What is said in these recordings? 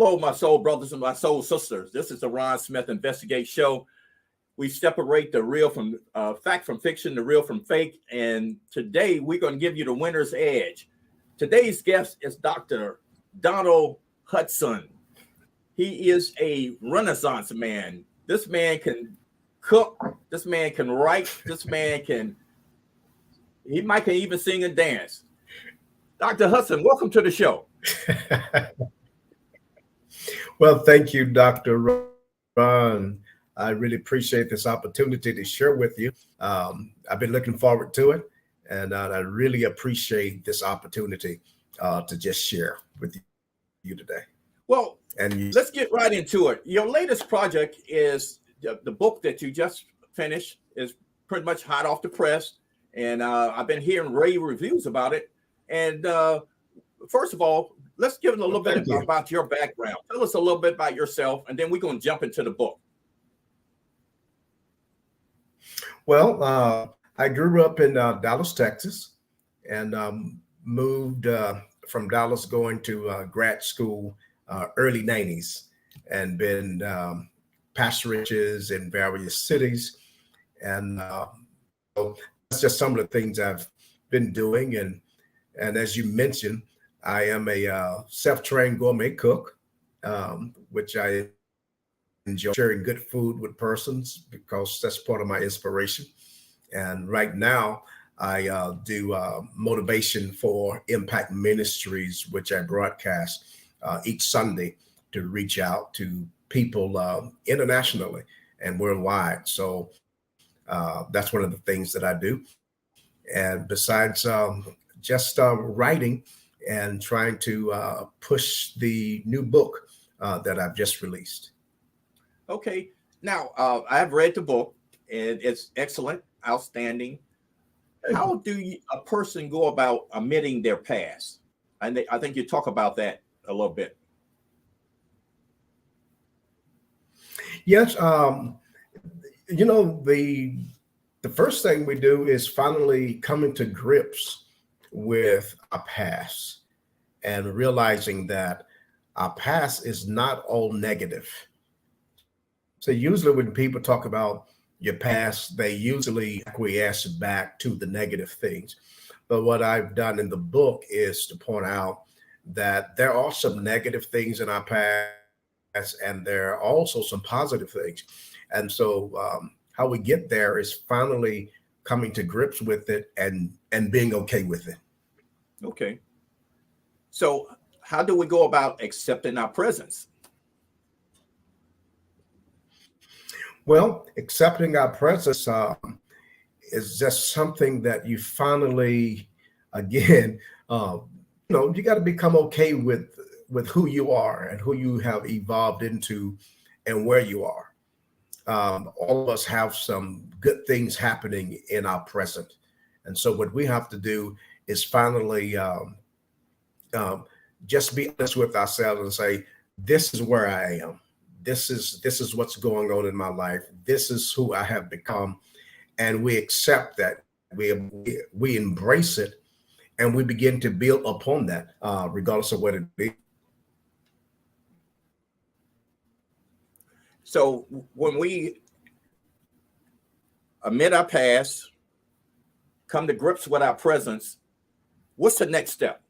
Hello, my soul brothers and my soul sisters. This is the Ron Smith Investigate Show. We separate the real from fact from fiction, the real from fake. And today we're going to give you the winner's edge. Today's guest is Dr. Donald Hudson. He is a Renaissance man. This man can cook. This man can write. He might can even sing and dance. Dr. Hudson, welcome to the show. Well, thank you, Dr. Ron. I really appreciate this opportunity to share with you. I've been looking forward to it, and I really appreciate this opportunity to just share with you today. Well, let's get right into it. Your latest project is the book that you just finished is pretty much hot off the press, and I've been hearing rave reviews about it. And first of all, let's give it a little bit about your background. Tell us a little bit about yourself, and then we're going to jump into the book. Well, I grew up in Dallas, Texas, and moved from Dallas going to grad school early 90s, and been pastorages in various cities. And so that's just some of the things I've been doing. And as you mentioned, I am a self-trained gourmet cook, which I enjoy sharing good food with persons because that's part of my inspiration. And right now, I do motivation for Impact Ministries, which I broadcast each Sunday to reach out to people internationally and worldwide. So that's one of the things that I do. And besides just writing and trying to push the new book that I've just released. Okay. Now, I've read the book, and it's excellent, outstanding. How do a person go about admitting their past? And I think you talk about that a little bit. Yes. You know, the first thing we do is finally coming to grips with our past and realizing that our past is not all negative. So usually when people talk about your past, they usually acquiesce back to the negative things. But what I've done in the book is to point out that there are some negative things in our past, and there are also some positive things. And so how we get there is finally coming to grips with it and being okay with it. Okay. So how do we go about accepting our presence? Well, accepting our presence is just something that you finally, again, you got to become okay with who you are and who you have evolved into and where you are. All of us have some good things happening in our present. And so what we have to do is finally just be honest with ourselves and say, this is where I am. This is what's going on in my life. This is who I have become. And we accept that. We embrace it, and we begin to build upon that, regardless of what it be. So when we admit our past, come to grips with our presence, what's the next step?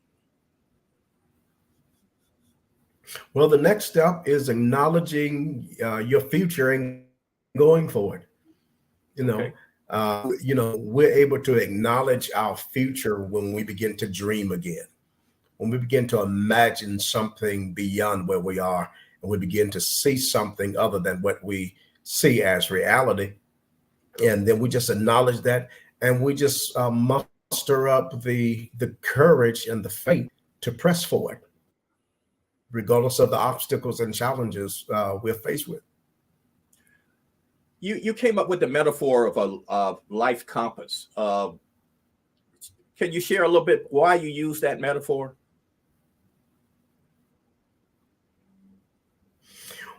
Well, the next step is acknowledging your future and going forward. Okay. We're able to acknowledge our future when we begin to dream again, when we begin to imagine something beyond where we are, and we begin to see something other than what we see as reality. And then we just acknowledge that, and we just muster up the courage and the faith to press forward, regardless of the obstacles and challenges we're faced with. You came up with the metaphor of a life compass. Can you share a little bit why you use that metaphor?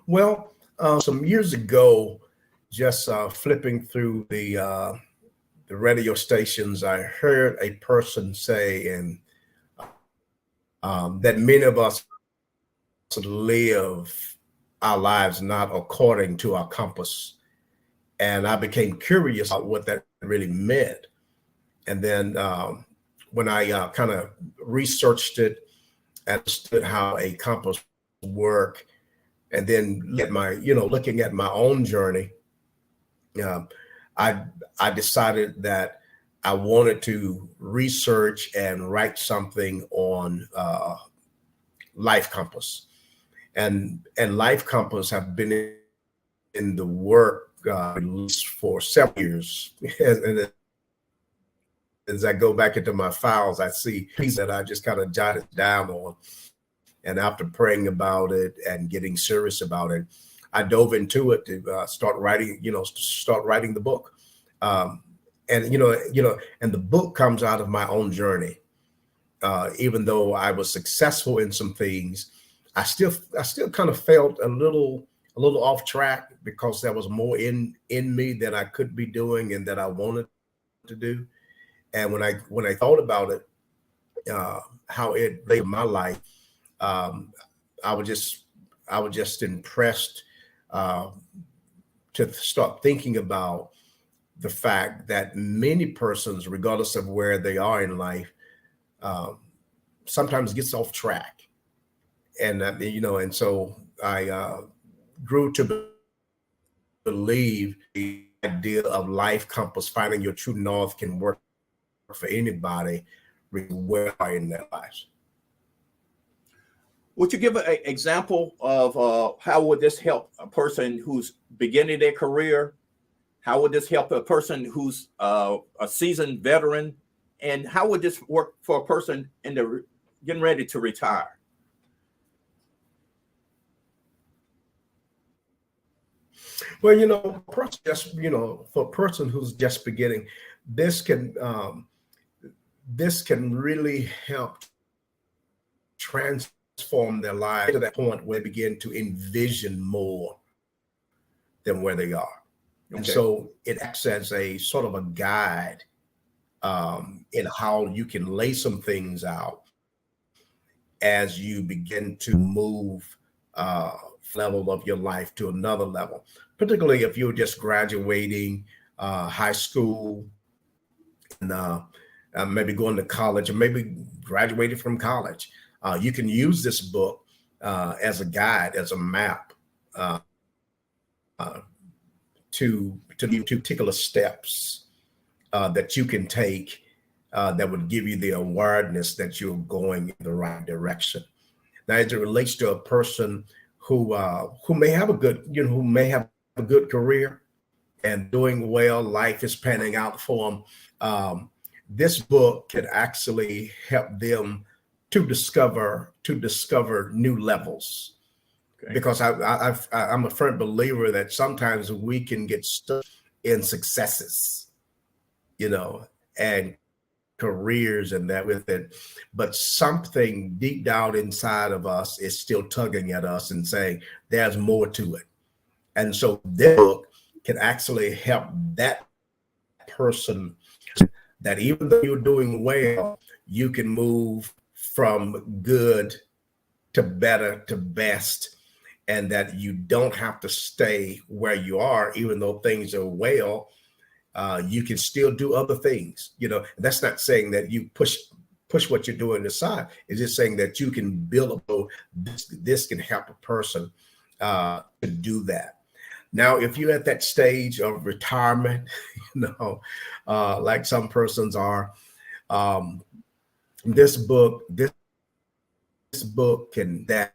Well, some years ago, just flipping through the radio stations, I heard a person say, and that many of us to live our lives not according to our compass. And I became curious about what that really meant. And then when I kind of researched it, understood how a compass work, and then looking at my own journey, I decided that I wanted to research and write something on Life Compass, and Life Compass have been in the work at least for several years. And as I go back into my files, I see pieces that I just kind of jotted down on. And after praying about it and getting serious about it, I dove into it to start writing the book. And the book comes out of my own journey. Even though I was successful in some things, I still kind of felt a little off track, because there was more in me that I could be doing and that I wanted to do. And when I thought about it, how it made my life, I was just impressed to start thinking about the fact that many persons, regardless of where they are in life, sometimes gets off track. And and so I grew to believe the idea of life compass, finding your true north, can work for anybody where they are in their lives. Would you give an example of how would this help a person who's beginning their career? How would this help a person who's a seasoned veteran? And how would this work for a person getting ready to retire? Well, for a person who's just beginning, this can really help transform their lives to that point where they begin to envision more than where they are. Okay. And so it acts as a sort of a guide in how you can lay some things out as you begin to move level of your life to another level, particularly if you're just graduating high school and maybe going to college, or maybe graduating from college. You can use this book as a guide, as a map to particular steps that you can take that would give you the awareness that you're going in the right direction. Now, as it relates to a person who may have a good career and doing well, life is panning out for them, this book can actually help them to discover new levels. Okay. Because I'm a firm believer that sometimes we can get stuck in successes, and careers and that with it, but something deep down inside of us is still tugging at us and saying there's more to it. And so this book can actually help that person, that even though you're doing well, you can move from good to better to best, and that you don't have to stay where you are. Even though things are well, you can still do other things. That's not saying that you push what you're doing aside. It's just saying that you can build this can help a person to do that. Now, if you're at that stage of retirement, like some persons are, this book can, that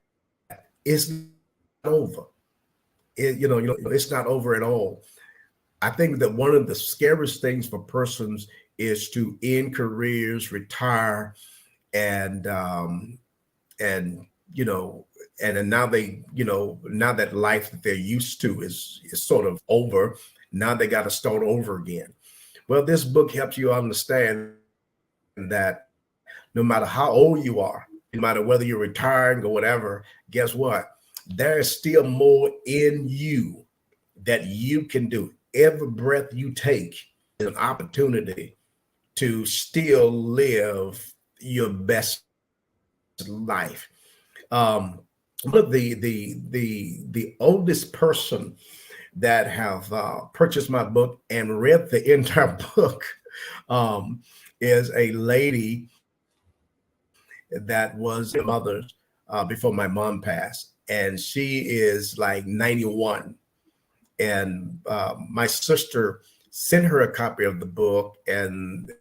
is not over. It's not over at all. I think that one of the scariest things for persons is to end careers, retire, and then now now that life that they're used to is sort of over. Now they got to start over again. Well, this book helps you understand that no matter how old you are, no matter whether you're retiring or whatever, guess what? There is still more in you that you can do. Every breath you take is an opportunity to still live your best life. Look, the oldest person that have purchased my book and read the entire book um, is a lady that was a mother before my mom passed, and she is like 91. And my sister sent her a copy of the book, and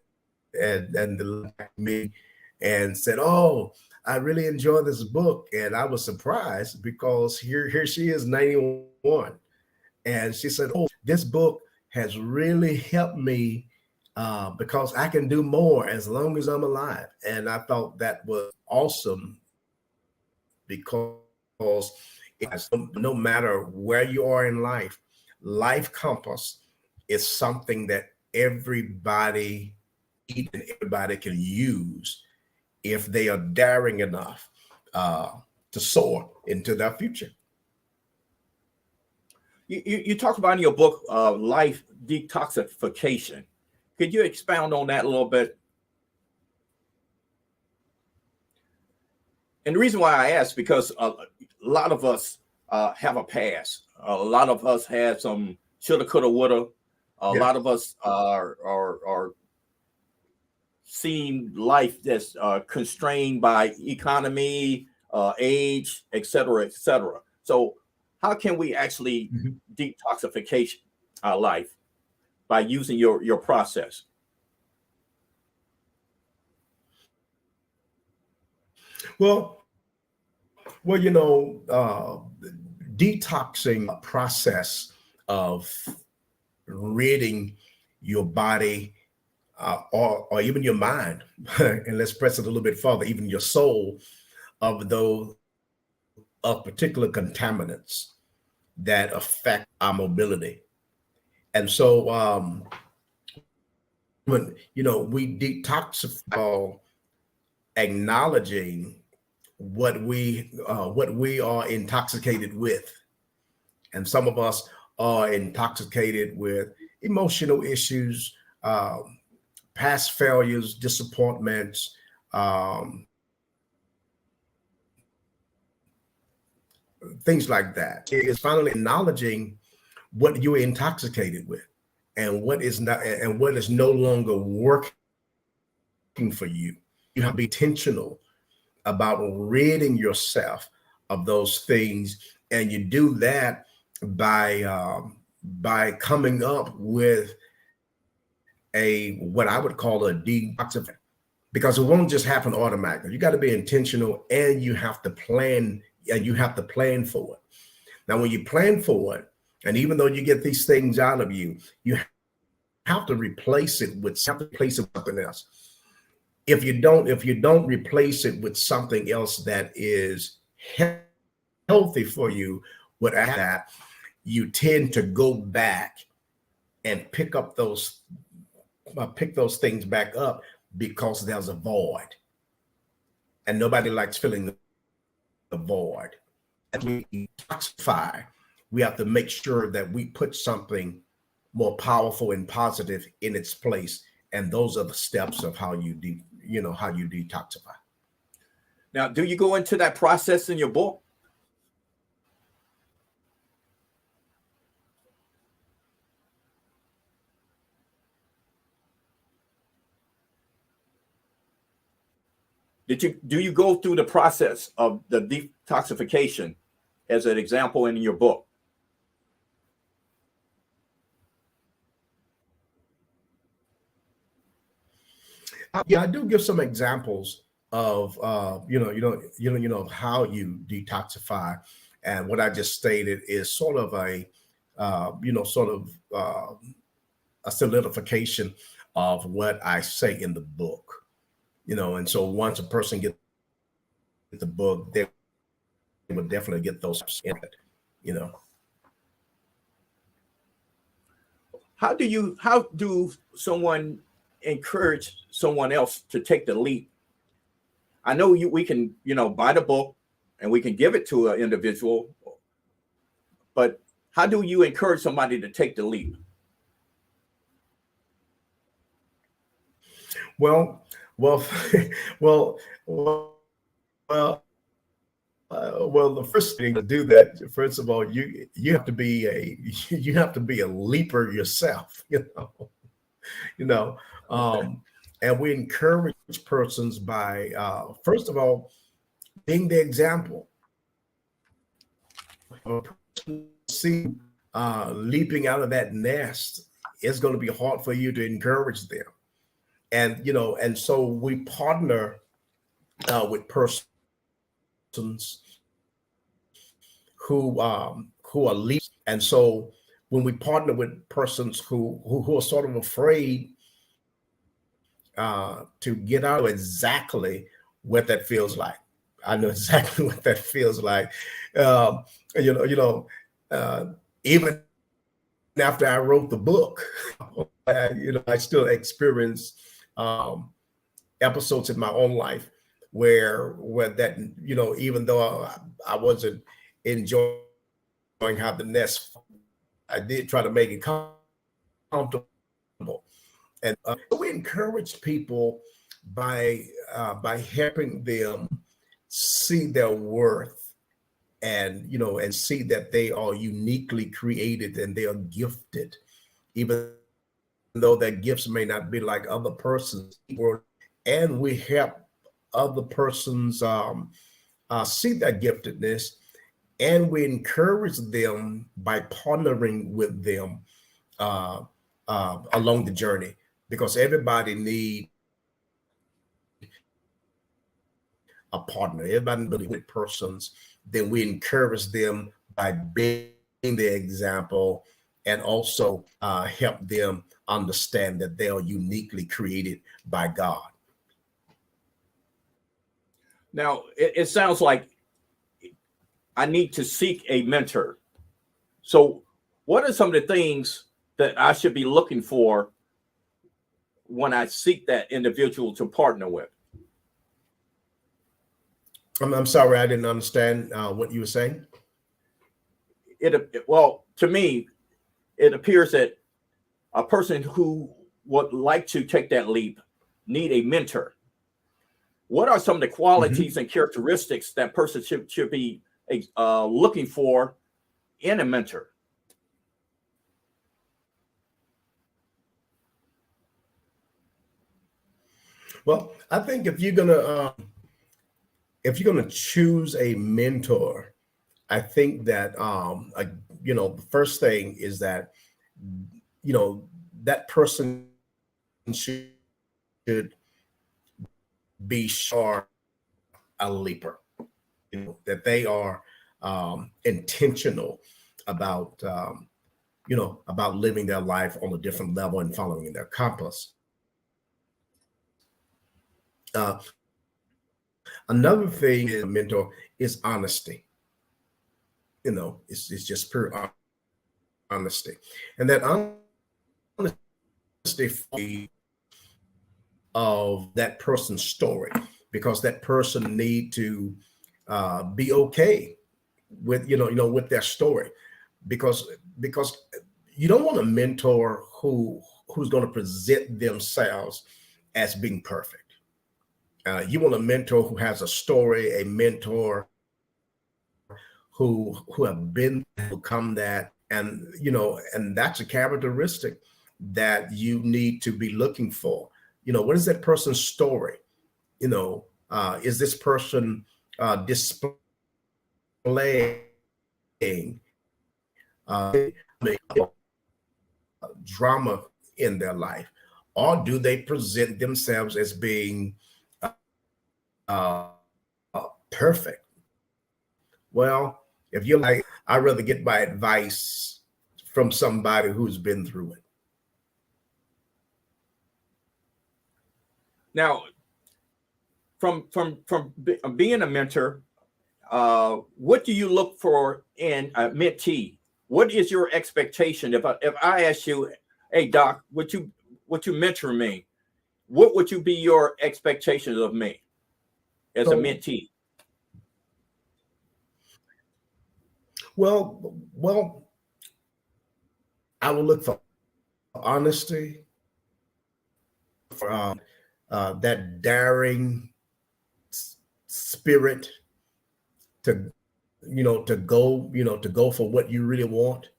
me and said, "Oh, I really enjoy this book," and I was surprised because here she is, 91, and she said, "Oh, this book has really helped me because I can do more as long as I'm alive." And I thought that was awesome because no matter where you are in life, life compass is something that everybody and everybody can use if they are daring enough uh, to soar into their future. You talk about in your book, life detoxification. Could you expound on that a little bit? And the reason why I ask, because a lot of us have a past. A lot of us had some shoulda, coulda, woulda. A Yeah. lot of us are seeing life that's constrained by economy, age, et cetera, et cetera. So, how can we actually Mhm. detoxification our life by using your process? Well, detoxing process of ridding your body or even your mind, and let's press it a little bit further, even your soul of those of particular contaminants that affect our mobility. And so when we detoxify, acknowledging what we are intoxicated with, and some of us are intoxicated with emotional issues, past failures, disappointments, um, things like that. It's finally acknowledging what you are intoxicated with, and what is no longer working for you. You have to be intentional about ridding yourself of those things, and you do that by coming up with a what I would call a detoxification, because it won't just happen automatically. You got to be intentional, and you have to plan, and you have to plan for it. Now, when you plan for it, and even though you get these things out of you, you have to replace it with something else. If you don't replace it with something else that is healthy for you, what that you tend to go back and pick those things back up because there's a void, and nobody likes filling the void. As we detoxify, we have to make sure that we put something more powerful and positive in its place, and those are the steps of how how you detoxify. Now, do you go into that process in your book? Do you go through the process of the detoxification as an example in your book? Yeah, I do give some examples of how you detoxify, and what I just stated is sort of a solidification of what I say in the book. And so once a person gets the book, they will definitely get those in it. You know. How do someone encourage someone else to take the leap? I know we can, buy the book and we can give it to an individual, but how do you encourage somebody to take the leap? Well, well, well, well, Well, the first thing to do that, first of all, you have to be a you have to be a leaper yourself, you know. Okay. And we encourage persons by first of all being the example. A person see leaping out of that nest, it's going to be hard for you to encourage them, and and so we partner with persons who are leaders. And so when we partner with persons who are sort of afraid to get out exactly what that feels like. I know exactly what that feels like. Um, uh, even after I wrote the book, I still experience um, episodes in my own life where that even though I wasn't enjoying how the nest, I did try to make it comfortable. And we encourage people by helping them see their worth and see that they are uniquely created and they are gifted, even though their gifts may not be like other persons. And we help other persons see their giftedness, and we encourage them by partnering with them along the journey, because everybody needs a partner. Everybody really with persons. Then we encourage them by being the example, and also help them understand that they are uniquely created by God. Now, it sounds like I need to seek a mentor. So, what are some of the things that I should be looking for when I seek that individual to partner with? I'm sorry, I didn't understand what you were saying. Well, to me, it appears that a person who would like to take that leap need a mentor. What are some of the qualities and characteristics that person should be looking for in a mentor? Well, I think if you're gonna choose a mentor, I think that the first thing is that that person should be sure a leaper, that they are intentional about about living their life on a different level and following their compass. Uh, Another thing is a mentor is honesty. It's just pure honesty, and that honesty of that person's story, because that person need to be okay with with their story, because you don't want a mentor who's going to present themselves as being perfect. You want a mentor who has a story, a mentor who have been become that, and that's a characteristic that you need to be looking for. What is that person's story? Is this person displaying uh, drama in their life, or do they present themselves as being uh, perfect? Well, if you're like, I'd rather get my advice from somebody who's been through it. Now, from being a mentor, what do you look for in a mentee? What is your expectation? If I ask you, hey Doc, would you mentor me? What would you be your expectations of me as a So, mentee? well, I will look for honesty, for that daring spirit, to to go for what you really want,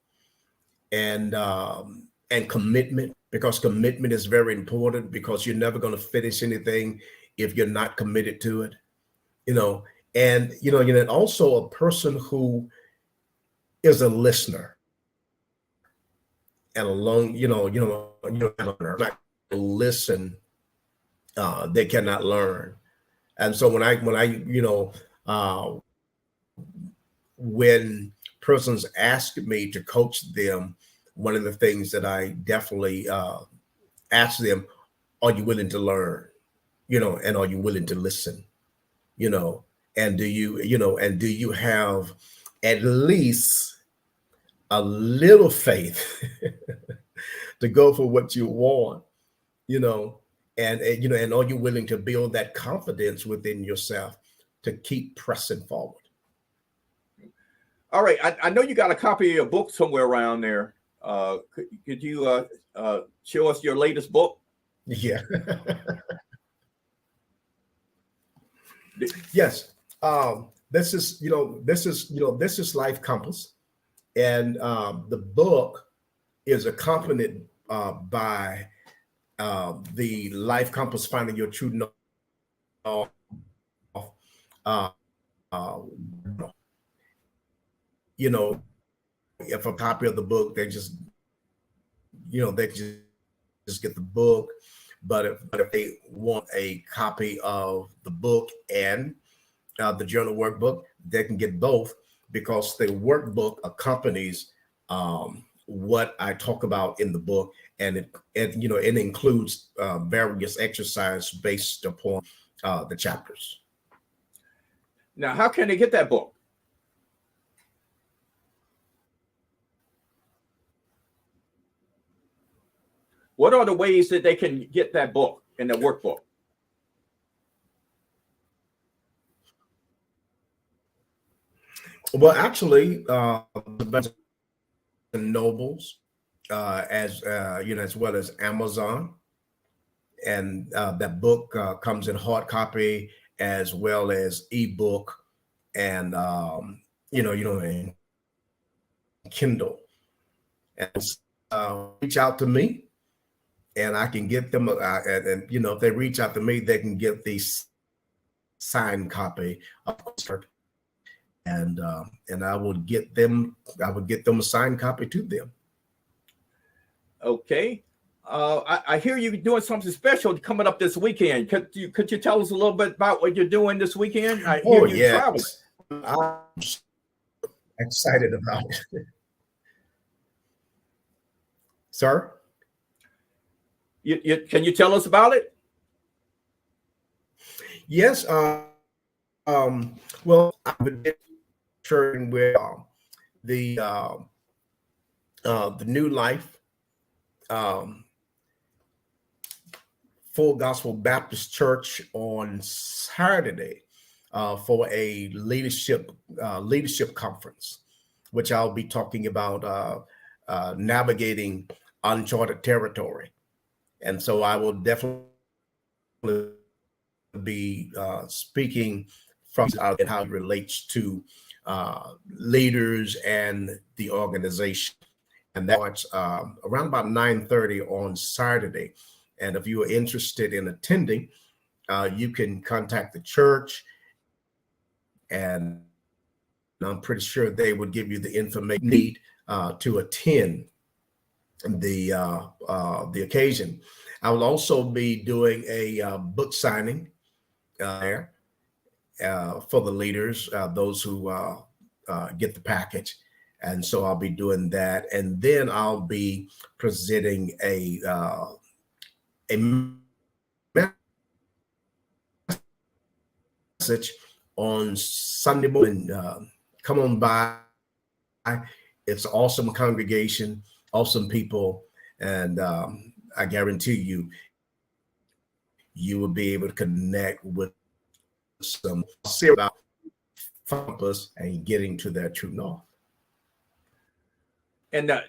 and commitment, because commitment is very important, because you're never going to finish anything if you're not committed to it. And also a person who is a listener and a long, not listen, they cannot learn. And so uh, when persons ask me to coach them, one of the things that I definitely ask them, are you willing to learn? And are you willing to listen? And do you have at least a little faith to go for what you want? And are you willing to build that confidence within yourself to keep pressing forward? All right. I know you got a copy of your book somewhere around there. Could you show us your latest book? Yeah. Yes. This is Life Compass, and the book is accompanied by the Life Compass, Finding Your True North. If a copy of the book, they just get the book. But if they want a copy of the book and the journal workbook, they can get both, because the workbook accompanies what I talk about in the book, and it includes various exercises based upon the chapters. Now, how can they get that book? What are the ways that they can get that book and the workbook? Well, actually, Nobles, as well as Amazon, and that book comes in hard copy as well as ebook, and and Kindle. And reach out to me, and I can get them. And if they reach out to me, they can get the signed copy of it. And I would get them a signed copy to them. Okay. I hear you doing something special coming up this weekend. Could you tell us a little bit about what you're doing this weekend? I hear you traveling. I'm excited about it. Sir? Can you tell us about it? Yes. Well, I've been sharing with the New Life Full Gospel Baptist Church on Saturday for a leadership conference, which I'll be talking about navigating uncharted territory. And so I will definitely be speaking from how it relates to leaders and the organization. And that's around about 9:30 on Saturday. And if you are interested in attending, you can contact the church, and I'm pretty sure they would give you the information you need to attend the occasion. I will also be doing a book signing there for the leaders, those who get the package. And so I'll be doing that. And then I'll be presenting a message on Sunday morning. Come on by. It's an awesome congregation, awesome people. And I guarantee you will be able to connect with some serious compass and getting to that true north. And the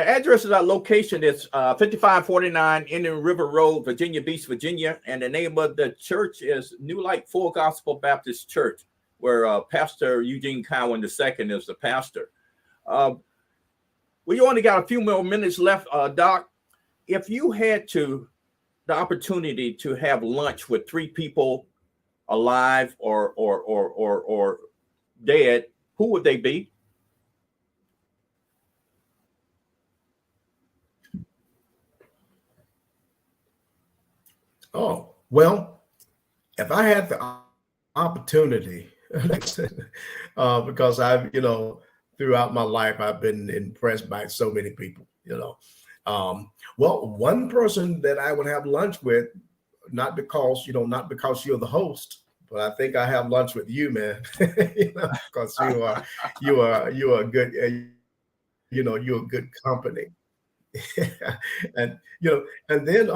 address of our location is 5549 Indian River Road, Virginia Beach, Virginia. And the name of the church is New Light Full Gospel Baptist Church. where Pastor Eugene Cowan II is the pastor. We only got a few more minutes left, Doc. If you had the opportunity to have lunch with 3 people alive or dead, who would they be? Oh, well, if I had the opportunity, because I've, throughout my life, I've been impressed by so many people, well, one person that I would have lunch with, not because you're the host, but I think I have lunch with you, man, because you are good, you're a good company. and, and then,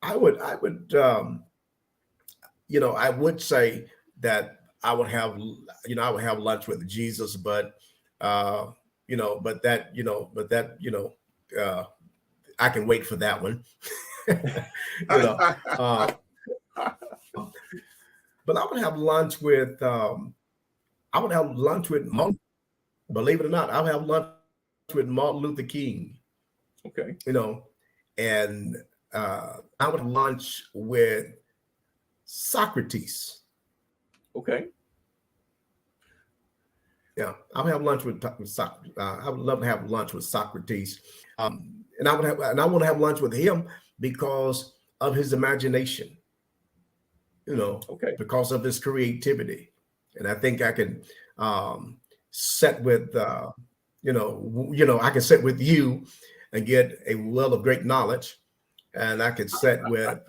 I would, I would say that I would have lunch with Jesus, but, I can wait for that one. you know, uh, but I would have lunch with, Martin, believe it or not, I would have lunch with Martin Luther King, Okay. And I would have lunch with Socrates. Okay. Yeah, I would have lunch with Socrates. I would love to have lunch with Socrates, and I want to have lunch with him because of his imagination. Okay. Because of his creativity, and I think I can sit with, I can sit with you and get a well of great knowledge, and I could sit with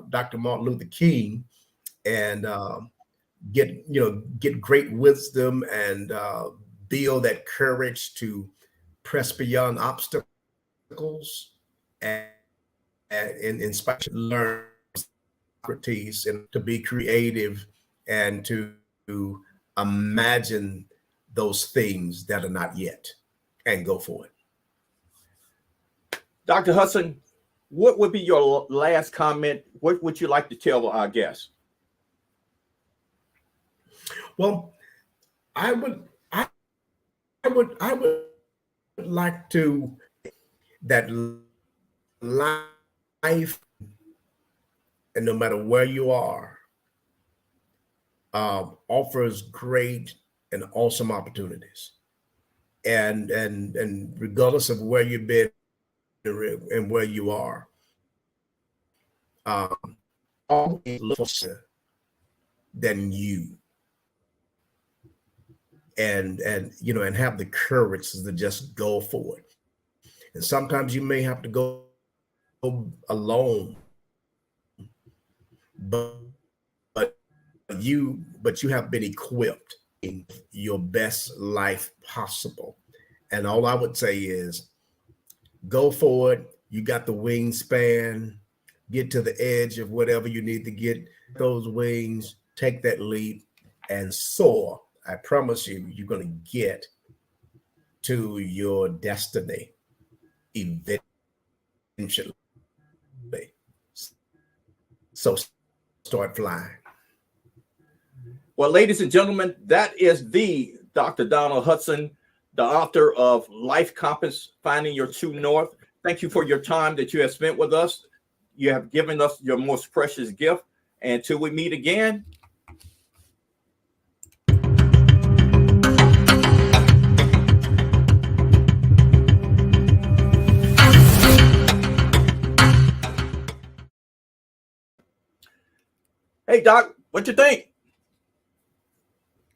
Dr. Martin Luther King and get great wisdom and build that courage to press beyond obstacles and inspire, learn Socrates, and to be creative and to imagine those things that are not yet and go for it. Dr. Hudson, what would be your last comment? What would you like to tell our guests? Well, I would like to that life, and no matter where you are, offers great and awesome opportunities, and regardless of where you've been and where you are, always look closer than you, and have the courage to just go for it. And sometimes you may have to go alone, but you have been equipped in your best life possible. And all I would say is go for it. You got the wingspan, get to the edge of whatever you need to get those wings, take that leap and soar. I promise you, you're going to get to your destiny eventually. So start flying. Well, ladies and gentlemen, that is the Dr. Donald Hudson, the author of Life Compass, Finding Your True North. Thank you for your time that you have spent with us. You have given us your most precious gift. And until we meet again. Hey, Doc, what you think?